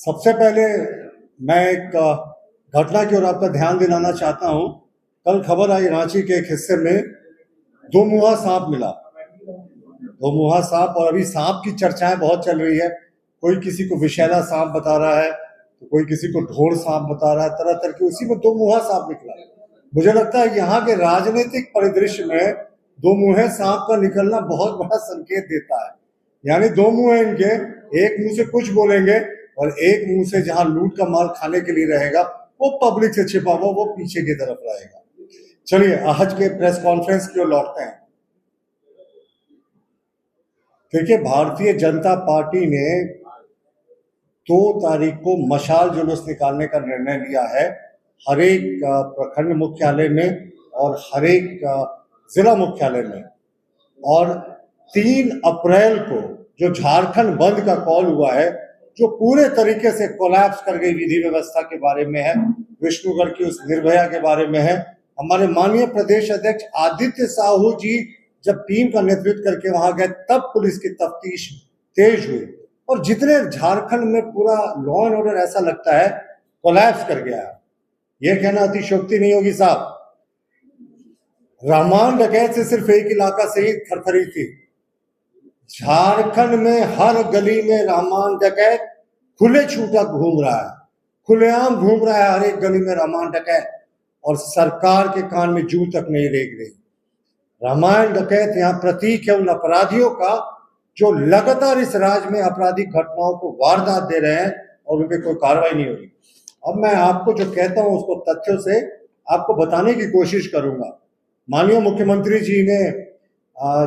सबसे पहले मैं एक घटना की ओर आपका ध्यान दिलाना चाहता हूं। कल खबर आई रांची के एक हिस्से में दो मुहा सांप मिला। दो मुहा सांप, और अभी सांप की चर्चाएं बहुत चल रही है। कोई किसी को विषैला सांप बता रहा है, तो कोई किसी को ढोर सांप बता रहा है, तरह तरह के। उसी में दो मुहा सांप निकला। मुझे लगता है यहाँ के राजनीतिक परिदृश्य में दो मुहे सांप का निकलना बहुत बड़ा संकेत देता है। यानी दो मुंह है इनके, एक मुंह से कुछ बोलेंगे और एक मुंह से जहां लूट का माल खाने के लिए रहेगा वो पब्लिक से छिपा हुआ वो पीछे की तरफ रहेगा। चलिए आज के प्रेस कॉन्फ्रेंस की ओर लौटते हैं। देखिए, भारतीय जनता पार्टी ने 2 तारीख को मशाल जुलूस निकालने का निर्णय लिया है। हर एक प्रखंड मुख्यालय में और हर एक जिला मुख्यालय में, और 3 अप्रैल को जो झारखंड बंद का कॉल हुआ है, जो पूरे तरीके से कोलैप्स कर गई विधि व्यवस्था के बारे में है, विष्णुगढ़ की उस निर्भया के बारे में है। हमारे माननीय प्रदेश अध्यक्ष आदित्य साहू जी जब टीम का नेतृत्व करके वहां गए, तब पुलिस की तफ्तीश तेज हुई, और जितने झारखंड में पूरा लॉ एंड ऑर्डर ऐसा लगता है कोलैप्स कर गया है। यह कहना अतिशयोक्ति नहीं होगी साहब। रहमान डकैत से सिर्फ एक इलाका से ही थरथरी थी। झारखंड में हर गली में रहमान डकैत खुले छूटा घूम रहा है, खुलेआम घूम रहा है हर एक गली में रहमान डकैत, और सरकार के कान में जू तक नहीं रेंग रही। रहमान डकैत यहाँ प्रतीक है उन अपराधियों का जो लगातार इस राज्य में आपराधिक घटनाओं को वारदात दे रहे हैं और उन पर कोई कार्रवाई नहीं हो रही। अब मैं आपको जो कहता हूं उसको तथ्यों से आपको बताने की कोशिश करूंगा। माननीय मुख्यमंत्री जी ने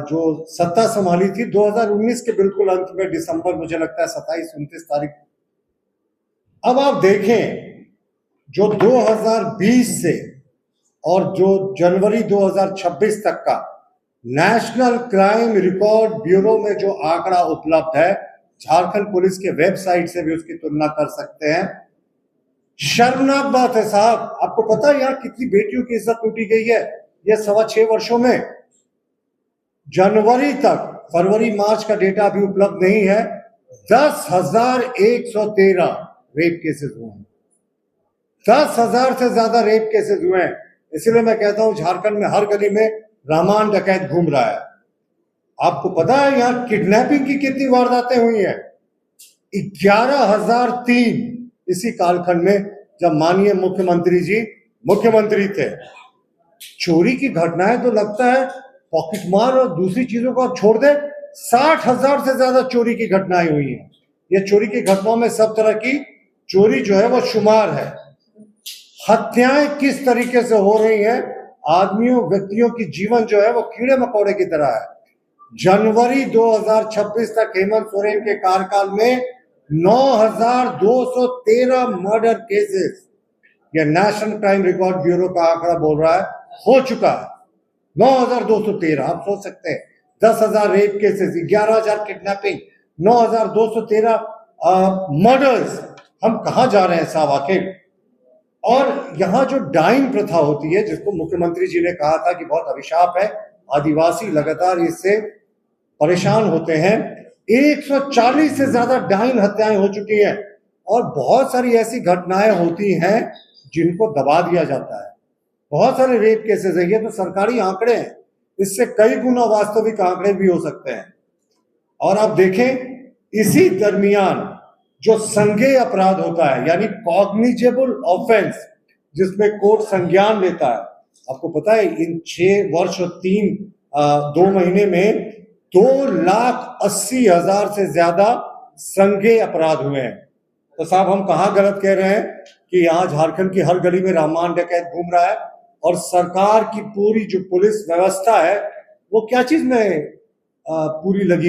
जो सत्ता संभाली थी 2019 के बिल्कुल अंत में, दिसंबर, मुझे लगता है 27-29 तारीख। अब आप देखें, जो 2020 से और जो जनवरी 2026 तक का नेशनल क्राइम रिकॉर्ड ब्यूरो में जो आंकड़ा उपलब्ध है, झारखंड पुलिस के वेबसाइट से भी उसकी तुलना कर सकते हैं। शर्मनाक बात है साहब। आपको पता है यहाँ कितनी बेटियों की इज्जत लूटी गई है ये 6.25 वर्षों में? जनवरी तक, फरवरी मार्च का डेटा अभी उपलब्ध नहीं है, 10,113 रेप केसेस हुए हैं। 10,000 से ज्यादा रेप केसेस हुए हैं। इसलिए मैं कहता हूं झारखंड में हर गली में रहमान डकैत घूम रहा है। आपको पता है यहाँ किडनैपिंग की कितनी वारदातें हुई हैं? 11,003 इसी कालखंड में जब माननीय मुख्यमंत्री जी मुख्यमंत्री थे। चोरी की घटनाएं तो लगता है पॉकेटमार और दूसरी चीजों को आप छोड़ दे, 60,000 से ज्यादा चोरी की घटनाएं हुई हैं। ये चोरी की घटनाओं में सब तरह की चोरी जो है वो शुमार है। हत्याएं किस तरीके से हो रही हैं, आदमियों व्यक्तियों की जीवन जो है वो कीड़े मकोड़े की तरह है। जनवरी 2026 तक हेमंत सोरेन के कार्यकाल में 9,213 मर्डर केसेस, यह नेशनल क्राइम रिकॉर्ड ब्यूरो का आंकड़ा बोल रहा है, हो चुका है। 9,213, आप सोच सकते हैं, 10,000 रेप केसेस, 11,000 किडनैपिंग, 9,213 मर्डर्स। हम कहां जा रहे हैं साहब आखिर? और यहाँ जो डाइंग प्रथा होती है, जिसको मुख्यमंत्री जी ने कहा था कि बहुत अभिशाप है, आदिवासी लगातार इससे परेशान होते हैं। 140 से ज्यादा डाइंग हत्याएं हो चुकी हैं, और बहुत सारी ऐसी घटनाएं होती हैं जिनको दबा दिया जाता है। बहुत सारे रेप केसेस है, ये तो सरकारी आंकड़े हैं, इससे कई गुना वास्तविक आंकड़े भी हो सकते हैं। और आप देखें, इसी दरमियान जो संज्ञेय अपराध होता है, यानी कॉग्निजेबल ऑफेंस, जिसमें कोर्ट संज्ञान लेता है, आपको पता है इन 6 वर्ष और 2 महीने में 2,80,000 से ज्यादा संज्ञेय अपराध हुए हैं। तो साहब हम कहाँ गलत कह रहे हैं कि यहाँ झारखंड की हर गली में रहमान डकैत घूम रहा है, और सरकार की पूरी जो पुलिस व्यवस्था है वो क्या चीज में पूरी लगी